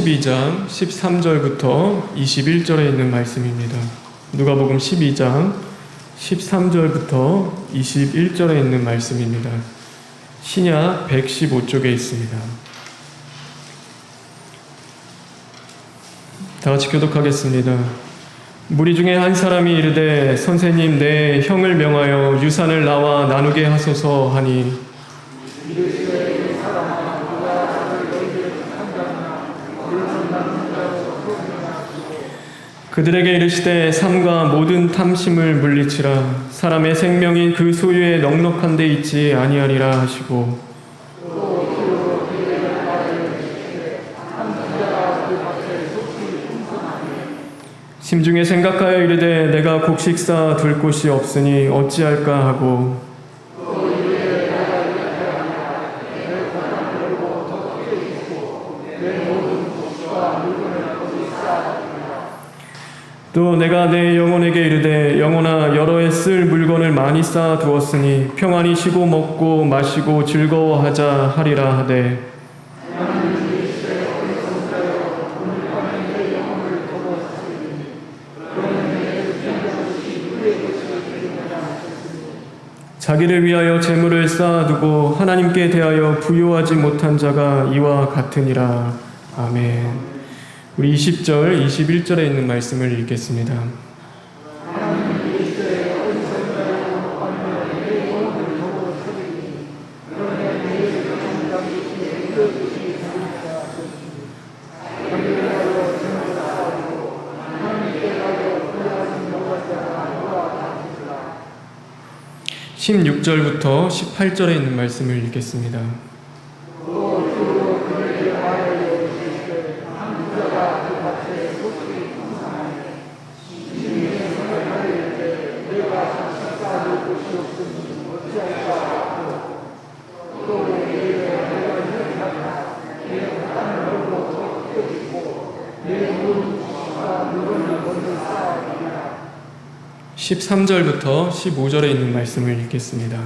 12장 13절부터 21절에 있는 말씀입니다. 누가복음 12장 13절부터 21절에 있는 말씀입니다. 신약 115쪽에 있습니다. 다 같이 교독하겠습니다. 무리 중에 한 사람이 이르되 선생님 내 형을 명하여 유산을 나와 나누게 하소서 하니 그들에게 이르시되 삼가 모든 탐심을 물리치라. 사람의 생명이 그 소유에 넉넉한 데 있지 아니하리라 하시고 심중에 생각하여 이르되 내가 곡식사 둘 곳이 없으니 어찌할까 하고 또 내가 내 영혼에게 이르되 영혼아 여러 해 쓸 물건을 많이 쌓아 두었으니 평안히 쉬고 먹고 마시고 즐거워하자 하리라 하되 자기를 위하여 재물을 쌓아두고 하나님께 대하여 부요하지 못한 자가 이와 같으니라. 아멘. 우리 20절, 21절에 있는 말씀을 읽겠습니다. (16절부터) (18절에) 있는 말씀을 읽겠습니다. (13절부터) (15절에) 있는 말씀을 읽겠습니다.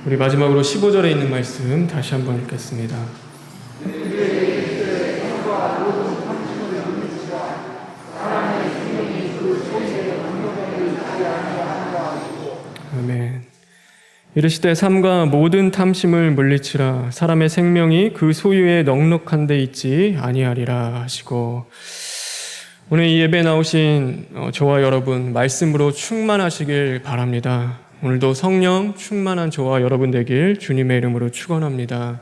우리 마지막으로 15절에 있는 말씀 다시 한번 읽겠습니다. 아멘. 이르시되 삼가 모든 탐심을 물리치라. 사람의 생명이 그 소유에 넉넉한 데 있지 아니하리라 하시고, 오늘 이 예배에 나오신 저와 여러분 말씀으로 충만하시길 바랍니다. 오늘도 성령 충만한 저와 여러분 되길 주님의 이름으로 축원합니다.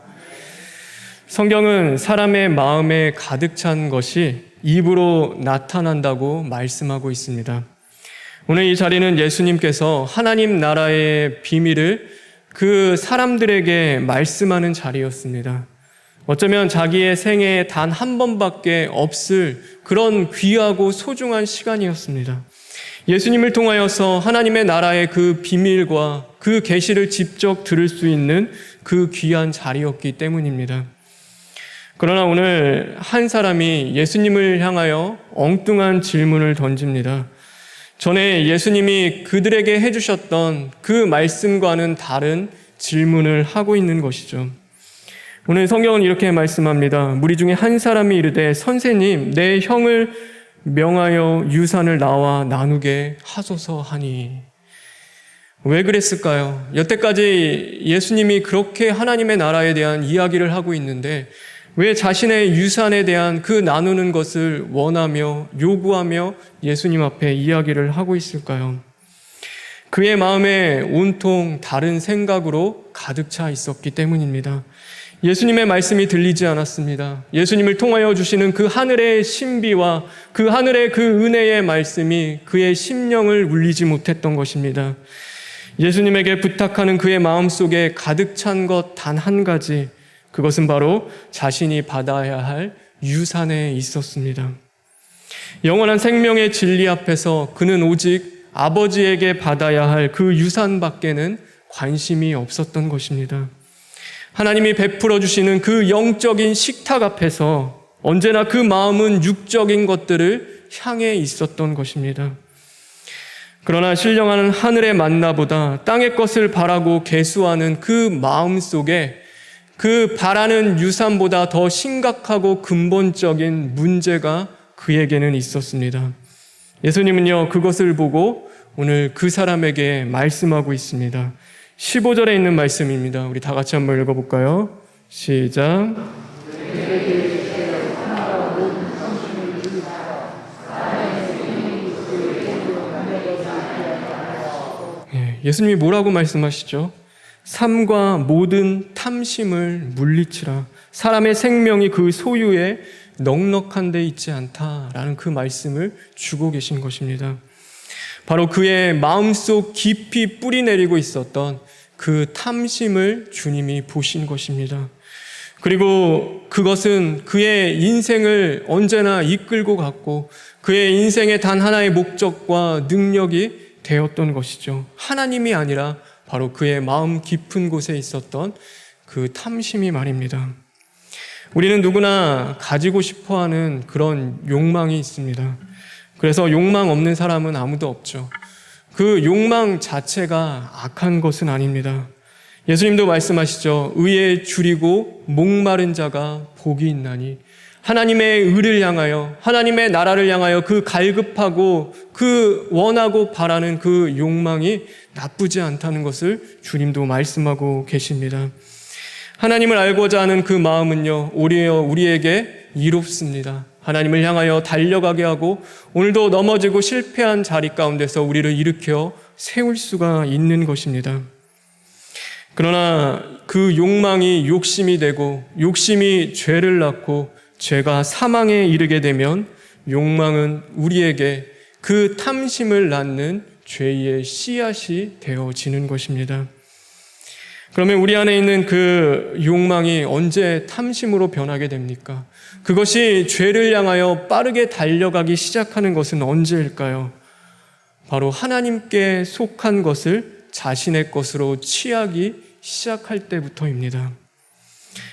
성경은 사람의 마음에 가득 찬 것이 입으로 나타난다고 말씀하고 있습니다. 오늘 이 자리는 예수님께서 하나님 나라의 비밀을 그 사람들에게 말씀하는 자리였습니다. 어쩌면 자기의 생애에 단 한 번밖에 없을 그런 귀하고 소중한 시간이었습니다. 예수님을 통하여서 하나님의 나라의 그 비밀과 그 계시를 직접 들을 수 있는 그 귀한 자리였기 때문입니다. 그러나 오늘 한 사람이 예수님을 향하여 엉뚱한 질문을 던집니다. 전에 예수님이 그들에게 해주셨던 그 말씀과는 다른 질문을 하고 있는 것이죠. 오늘 성경은 이렇게 말씀합니다. 무리 중에 한 사람이 이르되 선생님 내 형을 명하여 유산을 나와 나누게 하소서 하니. 왜 그랬을까요? 여태까지 예수님이 그렇게 하나님의 나라에 대한 이야기를 하고 있는데 왜 자신의 유산에 대한 그 나누는 것을 원하며 요구하며 예수님 앞에 이야기를 하고 있을까요? 그의 마음에 온통 다른 생각으로 가득 차 있었기 때문입니다. 예수님의 말씀이 들리지 않았습니다. 예수님을 통하여 주시는 그 하늘의 신비와 그 하늘의 그 은혜의 말씀이 그의 심령을 울리지 못했던 것입니다. 예수님에게 부탁하는 그의 마음속에 가득 찬 것 단 한 가지, 그것은 바로 자신이 받아야 할 유산에 있었습니다. 영원한 생명의 진리 앞에서 그는 오직 아버지에게 받아야 할 그 유산밖에는 관심이 없었던 것입니다. 하나님이 베풀어 주시는 그 영적인 식탁 앞에서 언제나 그 마음은 육적인 것들을 향해 있었던 것입니다. 그러나 신령한 하늘의 만나보다 땅의 것을 바라고 계수하는 그 마음 속에 그 바라는 유산보다 더 심각하고 근본적인 문제가 그에게는 있었습니다. 예수님은요, 그것을 보고 오늘 그 사람에게 말씀하고 있습니다. 15절에 있는 말씀입니다. 우리 다 같이 한번 읽어볼까요? 시작. 예수님이 뭐라고 말씀하시죠? 삶과 모든 탐심을 물리치라. 사람의 생명이 그 소유에 넉넉한 데 있지 않다라는 그 말씀을 주고 계신 것입니다. 바로 그의 마음속 깊이 뿌리 내리고 있었던 그 탐심을 주님이 보신 것입니다. 그리고 그것은 그의 인생을 언제나 이끌고 갔고 그의 인생의 단 하나의 목적과 능력이 되었던 것이죠. 하나님이 아니라 바로 그의 마음 깊은 곳에 있었던 그 탐심이 말입니다. 우리는 누구나 가지고 싶어하는 그런 욕망이 있습니다. 그래서 욕망 없는 사람은 아무도 없죠. 그 욕망 자체가 악한 것은 아닙니다. 예수님도 말씀하시죠. 의에 줄이고 목마른 자가 복이 있나니. 하나님의 의를 향하여, 하나님의 나라를 향하여 그 갈급하고 그 원하고 바라는 그 욕망이 나쁘지 않다는 것을 주님도 말씀하고 계십니다. 하나님을 알고자 하는 그 마음은요, 오히려 우리에게 이롭습니다. 하나님을 향하여 달려가게 하고 오늘도 넘어지고 실패한 자리 가운데서 우리를 일으켜 세울 수가 있는 것입니다. 그러나 그 욕망이 욕심이 되고 욕심이 죄를 낳고 죄가 사망에 이르게 되면 욕망은 우리에게 그 탐심을 낳는 죄의 씨앗이 되어지는 것입니다. 그러면 우리 안에 있는 그 욕망이 언제 탐심으로 변하게 됩니까? 그것이 죄를 향하여 빠르게 달려가기 시작하는 것은 언제일까요? 바로 하나님께 속한 것을 자신의 것으로 취하기 시작할 때부터입니다.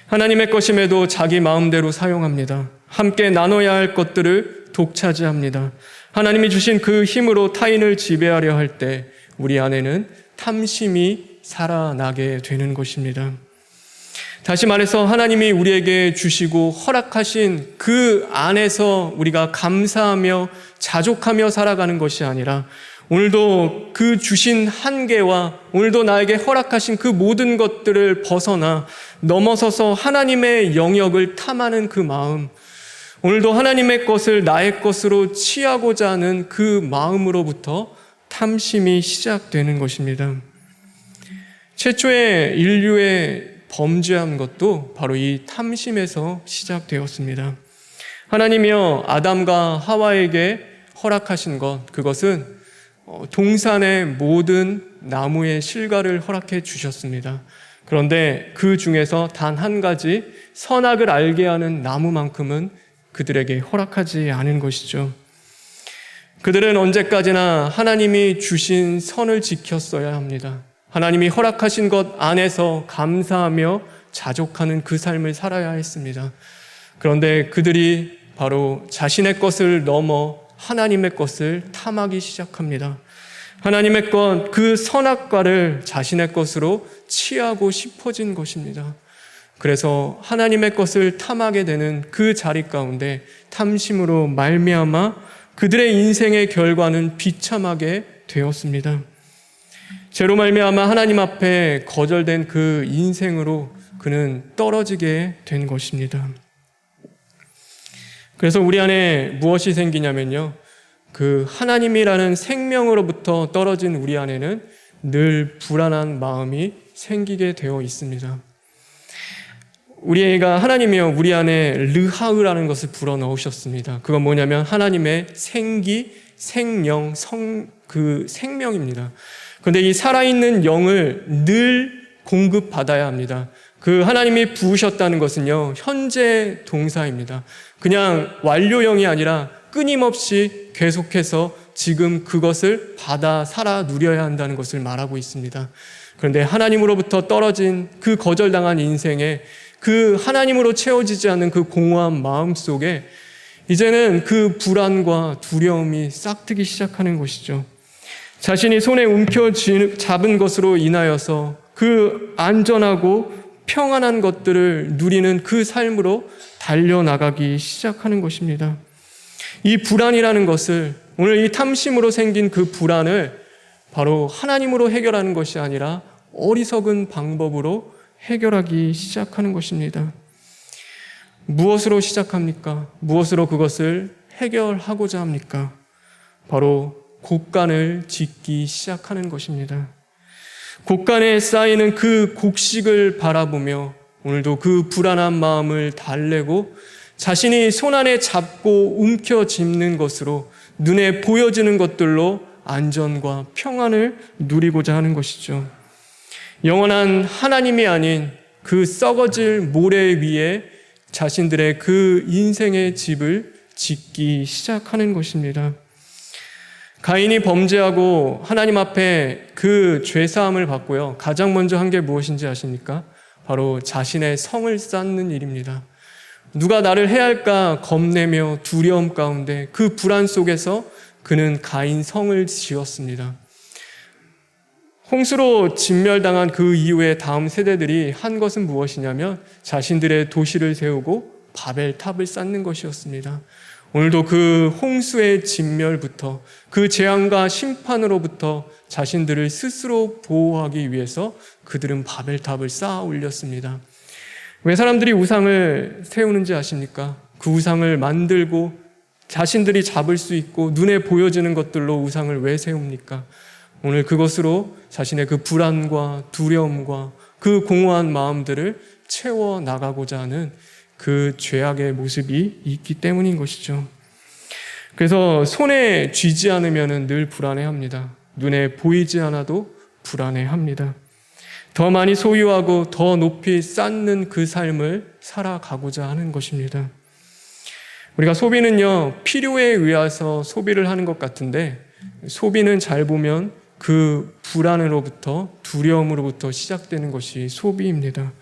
하나님의 것임에도 자기 마음대로 사용합니다. 함께 나눠야 할 것들을 독차지합니다. 하나님이 주신 그 힘으로 타인을 지배하려 할 때 우리 안에는 탐심이 살아나게 되는 것입니다. 다시 말해서 하나님이 우리에게 주시고 허락하신 그 안에서 우리가 감사하며 자족하며 살아가는 것이 아니라 오늘도 그 주신 한계와 오늘도 나에게 허락하신 그 모든 것들을 벗어나 넘어서서 하나님의 영역을 탐하는 그 마음, 오늘도 하나님의 것을 나의 것으로 취하고자 하는 그 마음으로부터 탐심이 시작되는 것입니다. 최초의 인류의 범죄한 것도 바로 이 탐심에서 시작되었습니다. 하나님이여 아담과 하와에게 허락하신 것, 그것은 동산의 모든 나무의 실과를 허락해 주셨습니다. 그런데 그 중에서 단 한 가지 선악을 알게 하는 나무만큼은 그들에게 허락하지 않은 것이죠. 그들은 언제까지나 하나님이 주신 선을 지켰어야 합니다. 하나님이 허락하신 것 안에서 감사하며 자족하는 그 삶을 살아야 했습니다. 그런데 그들이 바로 자신의 것을 넘어 하나님의 것을 탐하기 시작합니다. 하나님의 것, 그 선악과를 자신의 것으로 취하고 싶어진 것입니다. 그래서 하나님의 것을 탐하게 되는 그 자리 가운데 탐심으로 말미암아 그들의 인생의 결과는 비참하게 되었습니다. 죄로 말미암아 하나님 앞에 거절된 그 인생으로 그는 떨어지게 된 것입니다. 그래서 우리 안에 무엇이 생기냐면요, 그 하나님이라는 생명으로부터 떨어진 우리 안에는 늘 불안한 마음이 생기게 되어 있습니다. 우리가 하나님이요 우리 안에 르하으라는 것을 불어넣으셨습니다. 그건 뭐냐면 하나님의 생기, 생명, 그 생명입니다. 그런데 이 살아있는 영을 늘 공급받아야 합니다. 그 하나님이 부으셨다는 것은요 현재 동사입니다. 그냥 완료형이 아니라 끊임없이 계속해서 지금 그것을 받아 살아 누려야 한다는 것을 말하고 있습니다. 그런데 하나님으로부터 떨어진 그 거절당한 인생에 그 하나님으로 채워지지 않는 그 공허한 마음 속에 이제는 그 불안과 두려움이 싹트기 시작하는 것이죠. 자신이 손에 잡은 것으로 인하여서 그 안전하고 평안한 것들을 누리는 그 삶으로 달려나가기 시작하는 것입니다. 이 불안이라는 것을, 오늘 이 탐심으로 생긴 그 불안을 바로 하나님으로 해결하는 것이 아니라 어리석은 방법으로 해결하기 시작하는 것입니다. 무엇으로 시작합니까? 무엇으로 그것을 해결하고자 합니까? 바로 곡간을 짓기 시작하는 것입니다. 곡간에 쌓이는 그 곡식을 바라보며 오늘도 그 불안한 마음을 달래고 자신이 손안에 잡고 움켜쥐는 것으로 눈에 보여지는 것들로 안전과 평안을 누리고자 하는 것이죠. 영원한 하나님이 아닌 그 썩어질 모래 위에 자신들의 그 인생의 집을 짓기 시작하는 것입니다. 가인이 범죄하고 하나님 앞에 그 죄사함을 받고요. 가장 먼저 한 게 무엇인지 아십니까? 바로 자신의 성을 쌓는 일입니다. 누가 나를 해할까 겁내며 두려움 가운데 그 불안 속에서 그는 가인 성을 지었습니다. 홍수로 진멸당한 그 이후에 다음 세대들이 한 것은 무엇이냐면 자신들의 도시를 세우고 바벨탑을 쌓는 것이었습니다. 오늘도 그 홍수의 진멸부터 그 재앙과 심판으로부터 자신들을 스스로 보호하기 위해서 그들은 바벨탑을 쌓아 올렸습니다. 왜 사람들이 우상을 세우는지 아십니까? 그 우상을 만들고 자신들이 잡을 수 있고 눈에 보여지는 것들로 우상을 왜 세웁니까? 오늘 그것으로 자신의 그 불안과 두려움과 그 공허한 마음들을 채워나가고자 하는 그 죄악의 모습이 있기 때문인 것이죠. 그래서 손에 쥐지 않으면 늘 불안해합니다. 눈에 보이지 않아도 불안해합니다. 더 많이 소유하고 더 높이 쌓는 그 삶을 살아가고자 하는 것입니다. 우리가 소비는요, 필요에 의해서 소비를 하는 것 같은데 소비는 잘 보면 그 불안으로부터 두려움으로부터 시작되는 것이 소비입니다.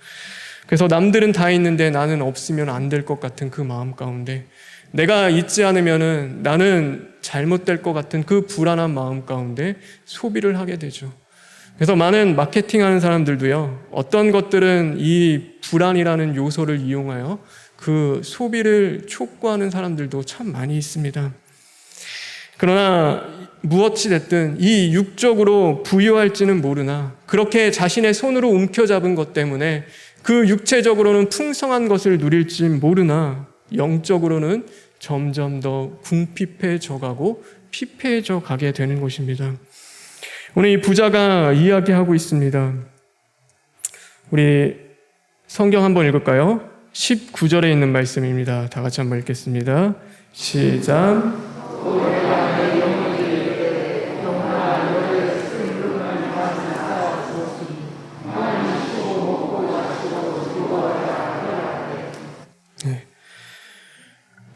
그래서 남들은 다 있는데 나는 없으면 안 될 것 같은 그 마음 가운데 내가 있지 않으면 나는 잘못될 것 같은 그 불안한 마음 가운데 소비를 하게 되죠. 그래서 많은 마케팅하는 사람들도요, 어떤 것들은 이 불안이라는 요소를 이용하여 그 소비를 촉구하는 사람들도 참 많이 있습니다. 그러나 무엇이 됐든 이 육적으로 부유할지는 모르나 그렇게 자신의 손으로 움켜잡은 것 때문에 그 육체적으로는 풍성한 것을 누릴지 모르나 영적으로는 점점 더 궁핍해져 가고 피폐해져 가게 되는 것입니다. 오늘 이 부자가 이야기하고 있습니다. 우리 성경 한번 읽을까요? 19절에 있는 말씀입니다. 다 같이 한번 읽겠습니다. 시작.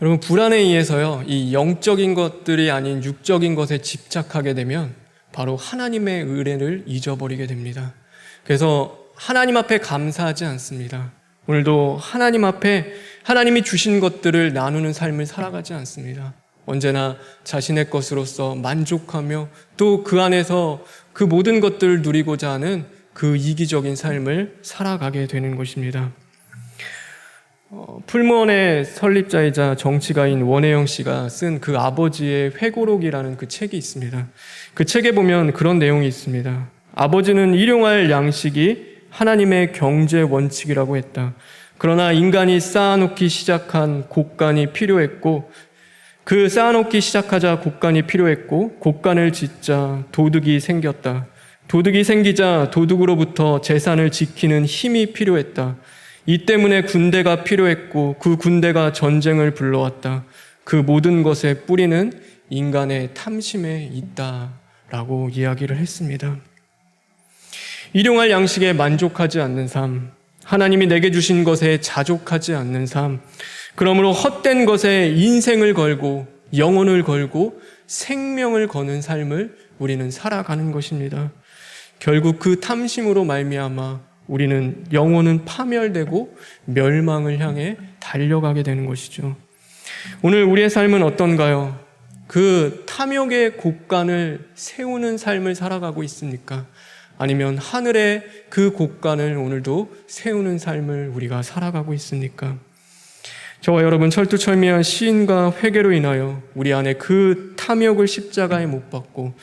여러분, 불안에 의해서요, 이 영적인 것들이 아닌 육적인 것에 집착하게 되면 바로 하나님의 은혜를 잊어버리게 됩니다. 그래서 하나님 앞에 감사하지 않습니다. 오늘도 하나님 앞에 하나님이 주신 것들을 나누는 삶을 살아가지 않습니다. 언제나 자신의 것으로서 만족하며 또 그 안에서 그 모든 것들을 누리고자 하는 그 이기적인 삶을 살아가게 되는 것입니다. 풀무원의 설립자이자 정치가인 원혜영 씨가 쓴 그 아버지의 회고록이라는 그 책이 있습니다. 그 책에 보면 그런 내용이 있습니다. 아버지는 일용할 양식이 하나님의 경제 원칙이라고 했다. 그러나 인간이 쌓아놓기 시작한 곡간이 필요했고 그 쌓아놓기 시작하자 곡간이 필요했고 곡간을 짓자 도둑이 생겼다. 도둑이 생기자 도둑으로부터 재산을 지키는 힘이 필요했다. 이 때문에 군대가 필요했고 그 군대가 전쟁을 불러왔다. 그 모든 것의 뿌리는 인간의 탐심에 있다라고 이야기를 했습니다. 일용할 양식에 만족하지 않는 삶, 하나님이 내게 주신 것에 자족하지 않는 삶, 그러므로 헛된 것에 인생을 걸고 영혼을 걸고 생명을 거는 삶을 우리는 살아가는 것입니다. 결국 그 탐심으로 말미암아 우리는 영혼은 파멸되고 멸망을 향해 달려가게 되는 것이죠. 오늘 우리의 삶은 어떤가요? 그 탐욕의 곳간을 세우는 삶을 살아가고 있습니까? 아니면 하늘의 그 곳간을 오늘도 세우는 삶을 우리가 살아가고 있습니까? 저와 여러분 철두철미한 시인과 회개로 인하여 우리 안에 그 탐욕을 십자가에 못 박고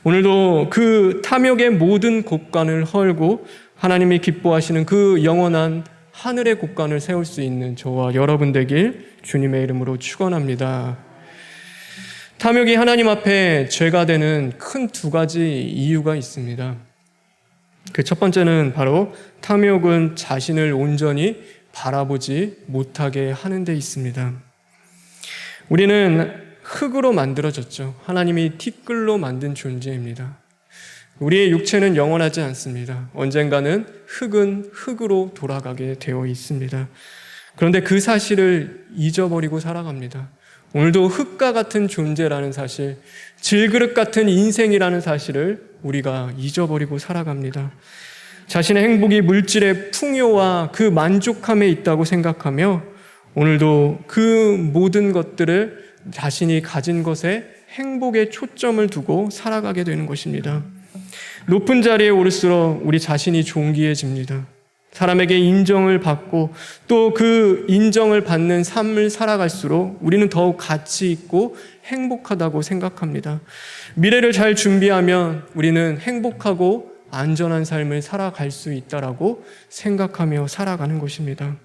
오늘도 그 탐욕의 모든 곳간을 헐고 하나님이 기뻐하시는 그 영원한 하늘의 곳간을 세울 수 있는 저와 여러분 되길 주님의 이름으로 축원합니다. 탐욕이 하나님 앞에 죄가 되는 큰 두 가지 이유가 있습니다. 그 첫 번째는 바로 탐욕은 자신을 온전히 바라보지 못하게 하는 데 있습니다. 우리는 흙으로 만들어졌죠. 하나님이 티끌로 만든 존재입니다. 우리의 육체는 영원하지 않습니다. 언젠가는 흙은 흙으로 돌아가게 되어 있습니다. 그런데 그 사실을 잊어버리고 살아갑니다. 오늘도 흙과 같은 존재라는 사실, 질그릇 같은 인생이라는 사실을 우리가 잊어버리고 살아갑니다. 자신의 행복이 물질의 풍요와 그 만족함에 있다고 생각하며 오늘도 그 모든 것들을 자신이 가진 것에 행복에 초점을 두고 살아가게 되는 것입니다. 높은 자리에 오를수록 우리 자신이 존귀해집니다. 사람에게 인정을 받고 또 그 인정을 받는 삶을 살아갈수록 우리는 더욱 가치 있고 행복하다고 생각합니다. 미래를 잘 준비하면 우리는 행복하고 안전한 삶을 살아갈 수 있다라고 생각하며 살아가는 것입니다.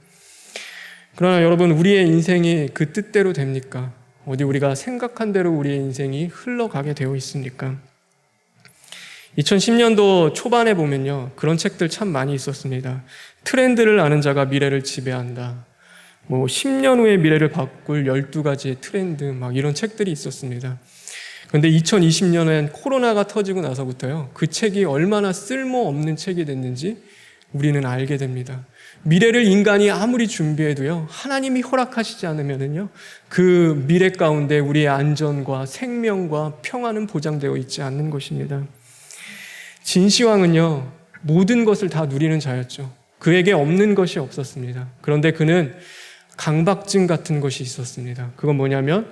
그러나 여러분, 우리의 인생이 그 뜻대로 됩니까? 어디 우리가 생각한 대로 우리의 인생이 흘러가게 되어 있습니까? 2010년도 초반에 보면요, 그런 책들 참 많이 있었습니다. 트렌드를 아는 자가 미래를 지배한다. 10년 후의 미래를 바꿀 12가지의 트렌드, 이런 책들이 있었습니다. 그런데 2020년엔 코로나가 터지고 나서부터요, 그 책이 얼마나 쓸모없는 책이 됐는지 우리는 알게 됩니다. 미래를 인간이 아무리 준비해도요, 하나님이 허락하시지 않으면은요, 그 미래 가운데 우리의 안전과 생명과 평안은 보장되어 있지 않는 것입니다. 진시황은요, 모든 것을 다 누리는 자였죠. 그에게 없는 것이 없었습니다. 그런데 그는 강박증 같은 것이 있었습니다. 그건 뭐냐면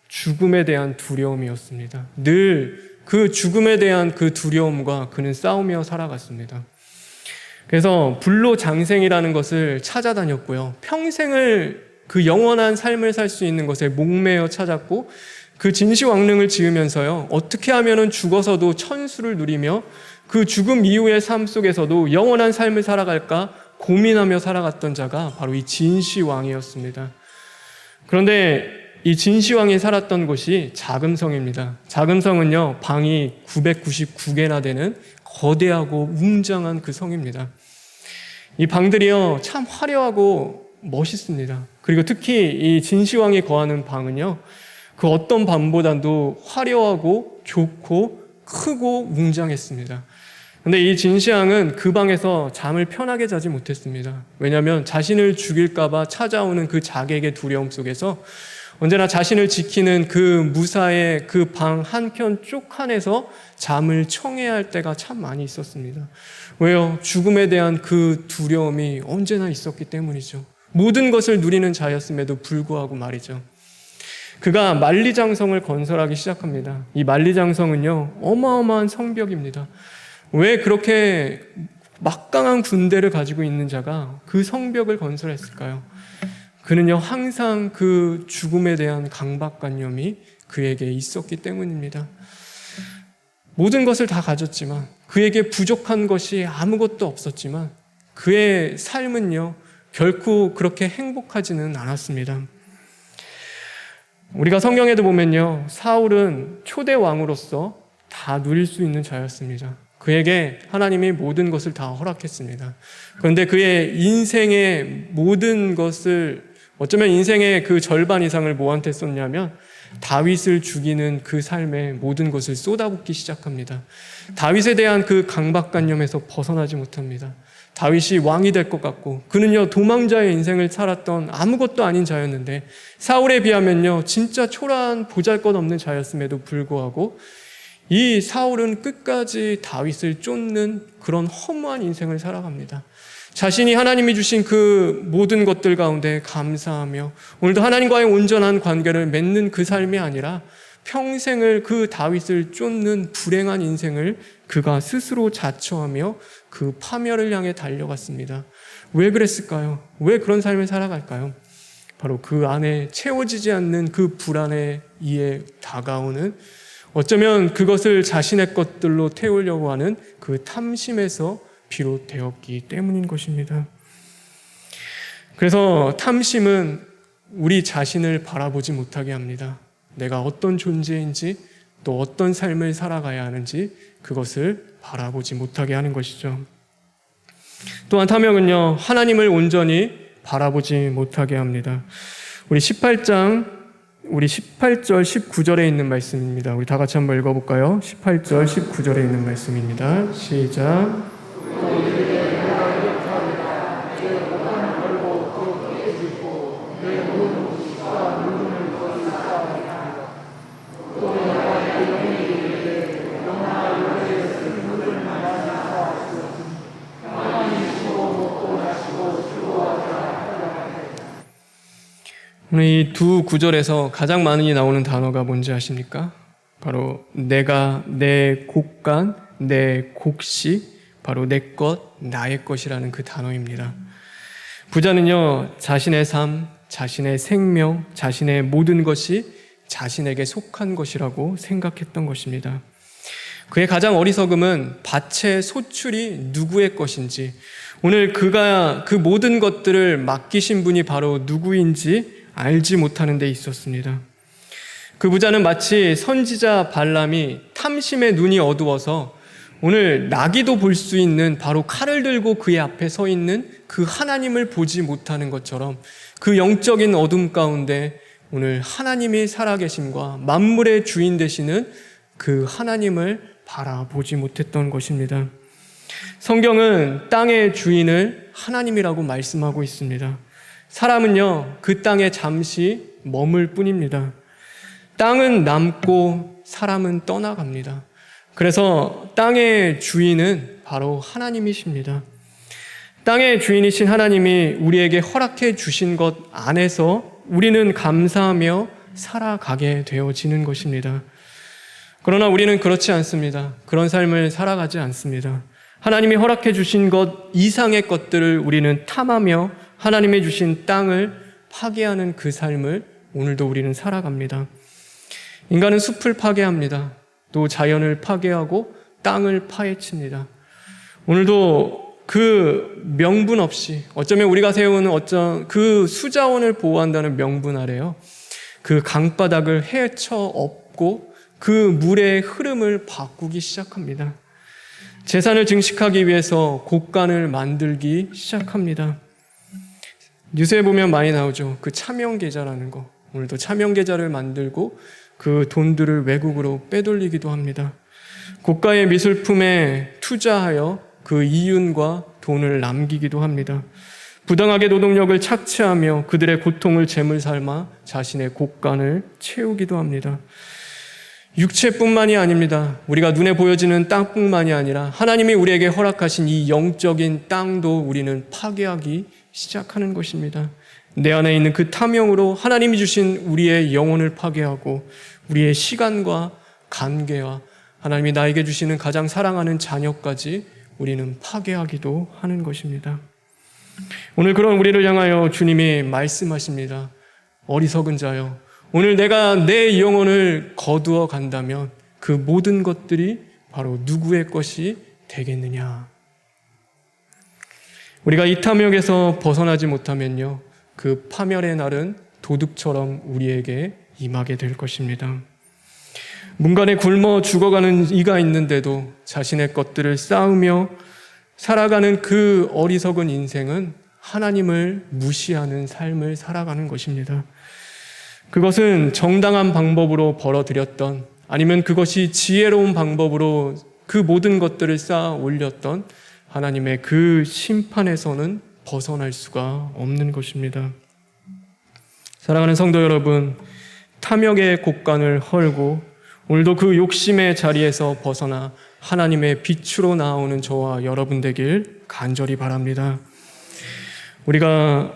죽음에 대한 두려움이었습니다. 늘 그 죽음에 대한 그 두려움과 그는 싸우며 살아갔습니다. 그래서 불로장생이라는 것을 찾아다녔고요. 평생을 그 영원한 삶을 살 수 있는 것에 목매어 찾았고, 그 진시황릉을 지으면서요, 어떻게 하면은 죽어서도 천수를 누리며 그 죽음 이후의 삶 속에서도 영원한 삶을 살아갈까 고민하며 살아갔던 자가 바로 이 진시황이었습니다. 그런데 이 진시황이 살았던 곳이 자금성입니다. 자금성은요, 방이 999개나 되는 거대하고 웅장한 그 성입니다. 이 방들이요, 참 화려하고 멋있습니다. 그리고 특히 이 진시황이 거하는 방은요, 그 어떤 방보다도 화려하고 좋고 크고 웅장했습니다. 근데 이 진시황은 그 방에서 잠을 편하게 자지 못했습니다. 왜냐하면 자신을 죽일까봐 찾아오는 그 자객의 두려움 속에서 언제나 자신을 지키는 그 무사의 그 방 한켠 쪽한에서 잠을 청해야 할 때가 참 많이 있었습니다. 왜요? 죽음에 대한 그 두려움이 언제나 있었기 때문이죠. 모든 것을 누리는 자였음에도 불구하고 말이죠. 그가 만리장성을 건설하기 시작합니다. 이 만리장성은요, 어마어마한 성벽입니다. 왜 그렇게 막강한 군대를 가지고 있는 자가 그 성벽을 건설했을까요? 그는요, 항상 그 죽음에 대한 강박관념이 그에게 있었기 때문입니다. 모든 것을 다 가졌지만, 그에게 부족한 것이 아무것도 없었지만, 그의 삶은요, 결코 그렇게 행복하지는 않았습니다. 우리가 성경에도 보면요, 사울은 초대 왕으로서 다 누릴 수 있는 자였습니다. 그에게 하나님이 모든 것을 다 허락했습니다. 그런데 그의 인생의 모든 것을, 어쩌면 인생의 그 절반 이상을 뭐한테 썼냐면 다윗을 죽이는 그 삶에 모든 것을 쏟아붓기 시작합니다. 다윗에 대한 그 강박관념에서 벗어나지 못합니다. 다윗이 왕이 될 것 같고, 그는요 도망자의 인생을 살았던 아무것도 아닌 자였는데, 사울에 비하면요 진짜 초라한 보잘것없는 자였음에도 불구하고 이 사울은 끝까지 다윗을 쫓는 그런 허무한 인생을 살아갑니다. 자신이 하나님이 주신 그 모든 것들 가운데 감사하며 오늘도 하나님과의 온전한 관계를 맺는 그 삶이 아니라 평생을 그 다윗을 쫓는 불행한 인생을 그가 스스로 자처하며 그 파멸을 향해 달려갔습니다. 왜 그랬을까요? 왜 그런 삶을 살아갈까요? 바로 그 안에 채워지지 않는 그 불안에 의해 다가오는, 어쩌면 그것을 자신의 것들로 태우려고 하는 그 탐심에서 비롯되었기 때문인 것입니다. 그래서 탐심은 우리 자신을 바라보지 못하게 합니다. 내가 어떤 존재인지, 또 어떤 삶을 살아가야 하는지 그것을 바라보지 못하게 하는 것이죠. 또한 탐욕은요, 하나님을 온전히 바라보지 못하게 합니다. 우리 18절 19절에 있는 말씀입니다. 우리 다 같이 한번 읽어볼까요? 18절 19절에 있는 말씀입니다. 시작. 오늘 이 두 구절에서 가장 많이 나오는 단어가 뭔지 아십니까? 바로 내가, 내 곡간, 내 곡식, 바로 내 것, 나의 것이라는 그 단어입니다. 부자는요, 자신의 삶, 자신의 생명, 자신의 모든 것이 자신에게 속한 것이라고 생각했던 것입니다. 그의 가장 어리석음은 밭의 소출이 누구의 것인지, 오늘 그가 그 모든 것들을 맡기신 분이 바로 누구인지 알지 못하는 데 있었습니다. 그 부자는 마치 선지자 발람이 탐심의 눈이 어두워서 오늘 나귀도 볼 수 있는 바로 칼을 들고 그의 앞에 서 있는 그 하나님을 보지 못하는 것처럼 그 영적인 어둠 가운데 오늘 하나님이 살아계심과 만물의 주인 되시는 그 하나님을 바라보지 못했던 것입니다. 성경은 땅의 주인을 하나님이라고 말씀하고 있습니다. 사람은요, 그 땅에 잠시 머물 뿐입니다. 땅은 남고 사람은 떠나갑니다. 그래서 땅의 주인은 바로 하나님이십니다. 땅의 주인이신 하나님이 우리에게 허락해 주신 것 안에서 우리는 감사하며 살아가게 되어지는 것입니다. 그러나 우리는 그렇지 않습니다. 그런 삶을 살아가지 않습니다. 하나님이 허락해 주신 것 이상의 것들을 우리는 탐하며 하나님이 주신 땅을 파괴하는 그 삶을 오늘도 우리는 살아갑니다. 인간은 숲을 파괴합니다. 또 자연을 파괴하고 땅을 파헤칩니다. 오늘도 그 명분 없이, 어쩌면 우리가 세우는 그 수자원을 보호한다는 명분 아래요, 그 강바닥을 헤쳐 엎고 그 물의 흐름을 바꾸기 시작합니다. 재산을 증식하기 위해서 곡간을 만들기 시작합니다. 뉴스에 보면 많이 나오죠. 그 차명계좌라는 거. 오늘도 차명계좌를 만들고 그 돈들을 외국으로 빼돌리기도 합니다. 고가의 미술품에 투자하여 그 이윤과 돈을 남기기도 합니다. 부당하게 노동력을 착취하며 그들의 고통을 재물 삼아 자신의 곡간을 채우기도 합니다. 육체뿐만이 아닙니다. 우리가 눈에 보여지는 땅뿐만이 아니라 하나님이 우리에게 허락하신 이 영적인 땅도 우리는 파괴하기 시작하는 것입니다. 내 안에 있는 그 탐욕으로 하나님이 주신 우리의 영혼을 파괴하고 우리의 시간과 관계와 하나님이 나에게 주시는 가장 사랑하는 자녀까지 우리는 파괴하기도 하는 것입니다. 오늘 그런 우리를 향하여 주님이 말씀하십니다. 어리석은 자여, 오늘 내가 내 영혼을 거두어 간다면 그 모든 것들이 바로 누구의 것이 되겠느냐? 우리가 이 탐욕에서 벗어나지 못하면요, 그 파멸의 날은 도둑처럼 우리에게 임하게 될 것입니다. 문간에 굶어 죽어가는 이가 있는데도 자신의 것들을 쌓으며 살아가는 그 어리석은 인생은 하나님을 무시하는 삶을 살아가는 것입니다. 그것은 정당한 방법으로 벌어들였던, 아니면 그것이 지혜로운 방법으로 그 모든 것들을 쌓아 올렸던 하나님의 그 심판에서는 벗어날 수가 없는 것입니다. 사랑하는 성도 여러분, 탐욕의 곡간을 헐고 오늘도 그 욕심의 자리에서 벗어나 하나님의 빛으로 나오는 저와 여러분 되길 간절히 바랍니다. 우리가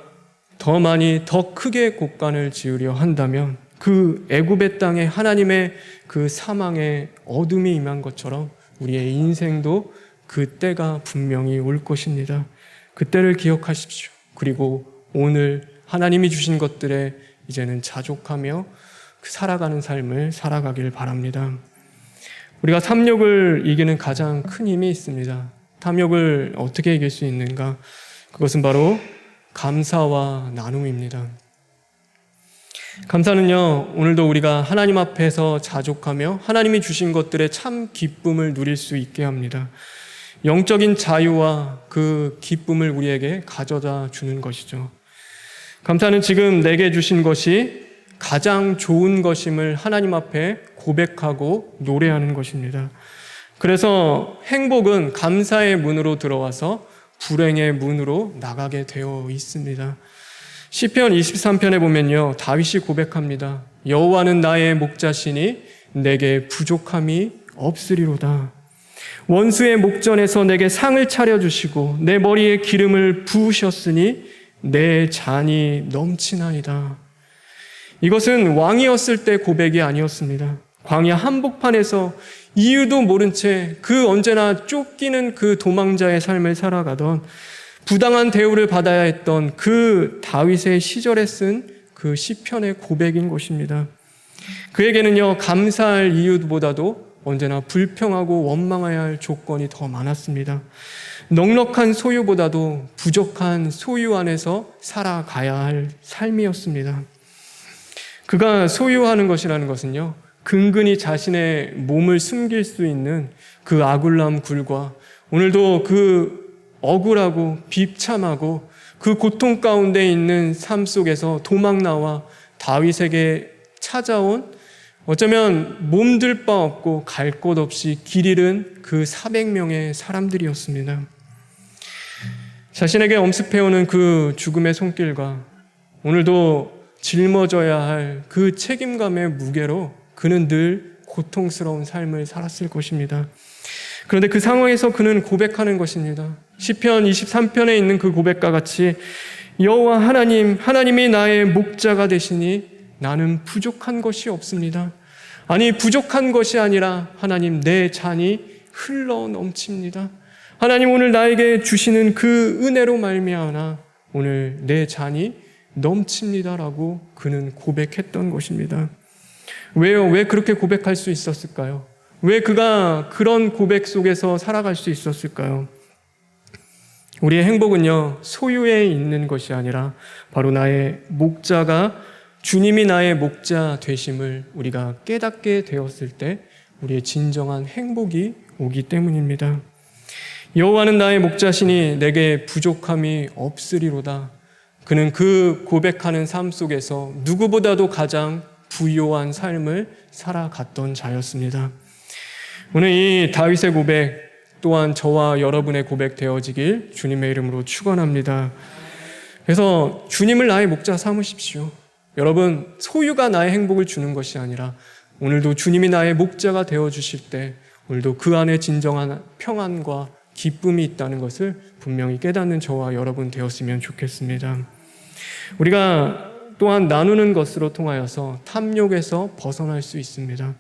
더 많이 더 크게 곡간을 지으려 한다면 그 애굽의 땅에 하나님의 그 사망의 어둠이 임한 것처럼 우리의 인생도 그 때가 분명히 올 것입니다. 그 때를 기억하십시오. 그리고 오늘 하나님이 주신 것들에 이제는 자족하며 살아가는 삶을 살아가길 바랍니다. 우리가 탐욕을 이기는 가장 큰 힘이 있습니다. 탐욕을 어떻게 이길 수 있는가? 그것은 바로 감사와 나눔입니다. 감사는요, 오늘도 우리가 하나님 앞에서 자족하며 하나님이 주신 것들의 참 기쁨을 누릴 수 있게 합니다. 영적인 자유와 그 기쁨을 우리에게 가져다 주는 것이죠. 감사는 지금 내게 주신 것이 가장 좋은 것임을 하나님 앞에 고백하고 노래하는 것입니다. 그래서 행복은 감사의 문으로 들어와서 불행의 문으로 나가게 되어 있습니다. 시편 23편에 보면요, 다윗이 고백합니다. 여호와는 나의 목자시니 내게 부족함이 없으리로다. 원수의 목전에서 내게 상을 차려주시고 내 머리에 기름을 부으셨으니 내 잔이 넘치나이다. 이것은 왕이었을 때 고백이 아니었습니다. 광야 한복판에서 이유도 모른 채 그 언제나 쫓기는 그 도망자의 삶을 살아가던, 부당한 대우를 받아야 했던 그 다윗의 시절에 쓴 그 시편의 고백인 것입니다. 그에게는요, 감사할 이유보다도 언제나 불평하고 원망해야 할 조건이 더 많았습니다. 넉넉한 소유보다도 부족한 소유 안에서 살아가야 할 삶이었습니다. 그가 소유하는 것이라는 것은요, 근근히 자신의 몸을 숨길 수 있는 그 아굴람 굴과 오늘도 그 억울하고 비참하고 그 고통 가운데 있는 삶 속에서 도망 나와 다윗에게 찾아온, 어쩌면 몸둘 바 없고 갈 곳 없이 길 잃은 그 400명의 사람들이었습니다. 자신에게 엄습해오는 그 죽음의 손길과 오늘도 짊어져야 할 그 책임감의 무게로 그는 늘 고통스러운 삶을 살았을 것입니다. 그런데 그 상황에서 그는 고백하는 것입니다. 시편 23편에 있는 그 고백과 같이 여호와 하나님이 나의 목자가 되시니 나는 부족한 것이 없습니다. 아니, 부족한 것이 아니라 하나님, 내 잔이 흘러 넘칩니다. 하나님, 오늘 나에게 주시는 그 은혜로 말미암아 오늘 내 잔이 넘칩니다라고 그는 고백했던 것입니다. 왜요? 왜 그렇게 고백할 수 있었을까요? 왜 그가 그런 고백 속에서 살아갈 수 있었을까요? 우리의 행복은요, 소유에 있는 것이 아니라 바로 나의 목자가, 주님이 나의 목자 되심을 우리가 깨닫게 되었을 때 우리의 진정한 행복이 오기 때문입니다. 여호와는 나의 목자시니 내게 부족함이 없으리로다. 그는 그 고백하는 삶 속에서 누구보다도 가장 부요한 삶을 살아갔던 자였습니다. 오늘 이 다윗의 고백 또한 저와 여러분의 고백 되어지길 주님의 이름으로 축원합니다. 그래서 주님을 나의 목자 삼으십시오. 여러분, 소유가 나의 행복을 주는 것이 아니라 오늘도 주님이 나의 목자가 되어주실 때 오늘도 그 안에 진정한 평안과 기쁨이 있다는 것을 분명히 깨닫는 저와 여러분 되었으면 좋겠습니다. 우리가 또한 나누는 것으로 통하여서 탐욕에서 벗어날 수 있습니다.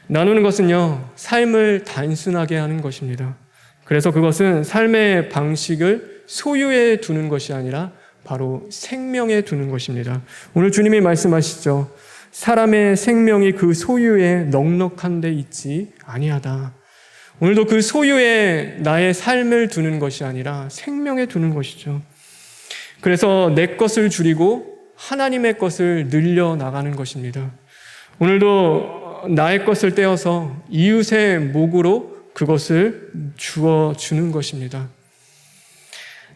나누는 것은요, 삶을 단순하게 하는 것입니다. 그래서 그것은 삶의 방식을 소유에 두는 것이 아니라 바로 생명에 두는 것입니다. 오늘 주님이 말씀하시죠. 사람의 생명이 그 소유에 넉넉한 데 있지 아니하다. 오늘도 그 소유에 나의 삶을 두는 것이 아니라 생명에 두는 것이죠. 그래서 내 것을 줄이고 하나님의 것을 늘려 나가는 것입니다. 오늘도 나의 것을 떼어서 이웃의 목으로 그것을 주어 주는 것입니다.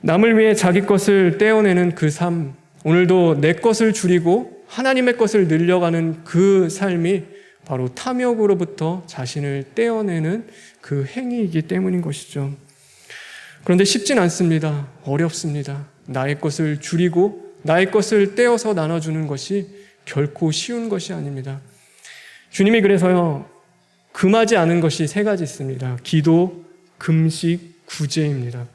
남을 위해 자기 것을 떼어내는 그 삶, 오늘도 내 것을 줄이고 하나님의 것을 늘려가는 그 삶이 바로 탐욕으로부터 자신을 떼어내는 그 행위이기 때문인 것이죠. 그런데 쉽진 않습니다. 어렵습니다. 나의 것을 줄이고 나의 것을 떼어서 나눠주는 것이 결코 쉬운 것이 아닙니다. 주님이 그래서요, 금하지 않은 것이 세 가지 있습니다. 기도, 금식, 구제입니다.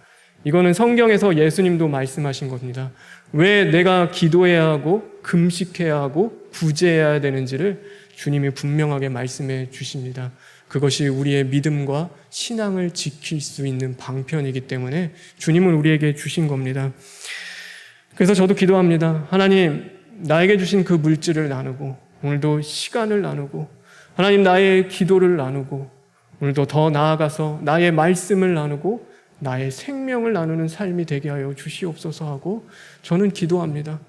이거는 성경에서 예수님도 말씀하신 겁니다. 왜 내가 기도해야 하고 금식해야 하고 구제해야 되는지를 주님이 분명하게 말씀해 주십니다. 그것이 우리의 믿음과 신앙을 지킬 수 있는 방편이기 때문에 주님은 우리에게 주신 겁니다. 그래서 저도 기도합니다. 하나님, 나에게 주신 그 물질을 나누고 오늘도 시간을 나누고 하나님, 나의 기도를 나누고 오늘도 더 나아가서 나의 말씀을 나누고 나의 생명을 나누는 삶이 되게 하여 주시옵소서 하고 저는 기도합니다.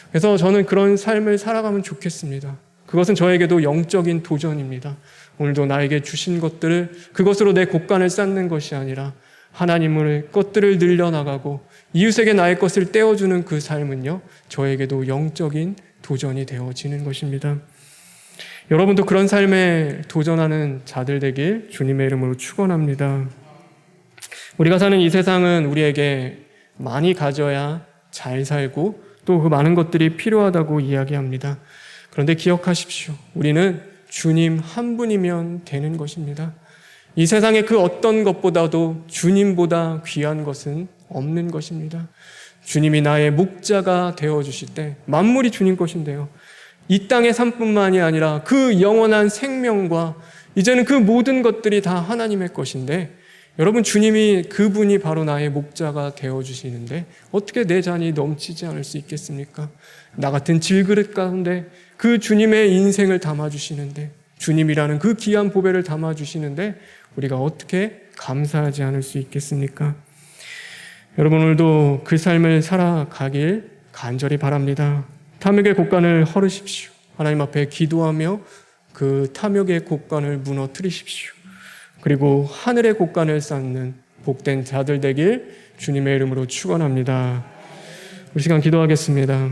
그래서 저는 그런 삶을 살아가면 좋겠습니다. 그것은 저에게도 영적인 도전입니다. 오늘도 나에게 주신 것들을 그것으로 내 곳간을 쌓는 것이 아니라 하나님의 것들을 늘려나가고 이웃에게 나의 것을 떼어주는 그 삶은요, 저에게도 영적인 도전이 되어지는 것입니다. 여러분도 그런 삶에 도전하는 자들 되길 주님의 이름으로 축원합니다. 우리가 사는 이 세상은 우리에게 많이 가져야 잘 살고 또 그 많은 것들이 필요하다고 이야기합니다. 그런데 기억하십시오. 우리는 주님 한 분이면 되는 것입니다. 이 세상의 그 어떤 것보다도 주님보다 귀한 것은 없는 것입니다. 주님이 나의 목자가 되어주실 때 만물이 주님 것인데요, 이 땅의 삶뿐만이 아니라 그 영원한 생명과 이제는 그 모든 것들이 다 하나님의 것인데, 여러분, 주님이 그분이 바로 나의 목자가 되어주시는데 어떻게 내 잔이 넘치지 않을 수 있겠습니까? 나 같은 질그릇 가운데 그 주님의 인생을 담아주시는데, 주님이라는 그 귀한 보배를 담아주시는데 우리가 어떻게 감사하지 않을 수 있겠습니까? 여러분, 오늘도 그 삶을 살아가길 간절히 바랍니다. 탐욕의 곳간을 헐으십시오. 하나님 앞에 기도하며 그 탐욕의 곳간을 무너뜨리십시오. 그리고 하늘의 곳간을 쌓는 복된 자들 되길 주님의 이름으로 축원합니다. 우리 시간 기도하겠습니다.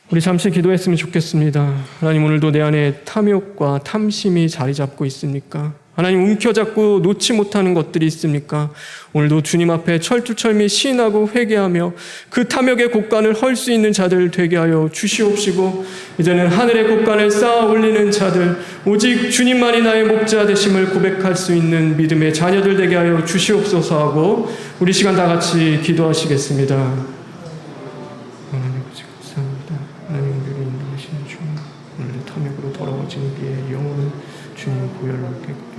우리 잠시 기도했으면 좋겠습니다. 하나님, 오늘도 내 안에 탐욕과 탐심이 자리 잡고 있습니까? 하나님, 움켜잡고 놓지 못하는 것들이 있습니까? 오늘도 주님 앞에 철두철미 시인하고 회개하며 그 탐욕의 곳간을 헐 수 있는 자들 되게 하여 주시옵시고, 이제는 하늘의 곳간을 쌓아 올리는 자들, 오직 주님만이 나의 목자 되심을 고백할 수 있는 믿음의 자녀들 되게 하여 주시옵소서 하고 우리 시간 다 같이 기도하시겠습니다. 하나님, 감사합니다. 하나님, 우리를 인도하시는 주, 오늘도 탐욕으로 더러워진 우리의 영혼을 주님 보혈로 깨끗게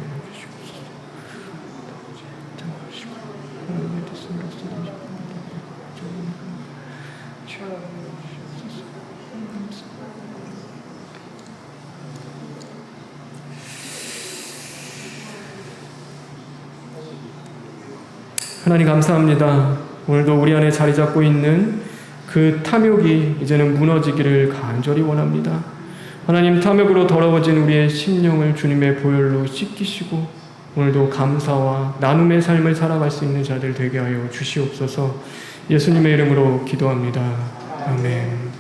하나님, 감사합니다. 오늘도 우리 안에 자리 잡고 있는 그 탐욕이 이제는 무너지기를 간절히 원합니다. 하나님, 탐욕으로 더러워진 우리의 심령을 주님의 보혈로 씻기시고 오늘도 감사와 나눔의 삶을 살아갈 수 있는 자들 되게 하여 주시옵소서. 예수님의 이름으로 기도합니다. 아멘.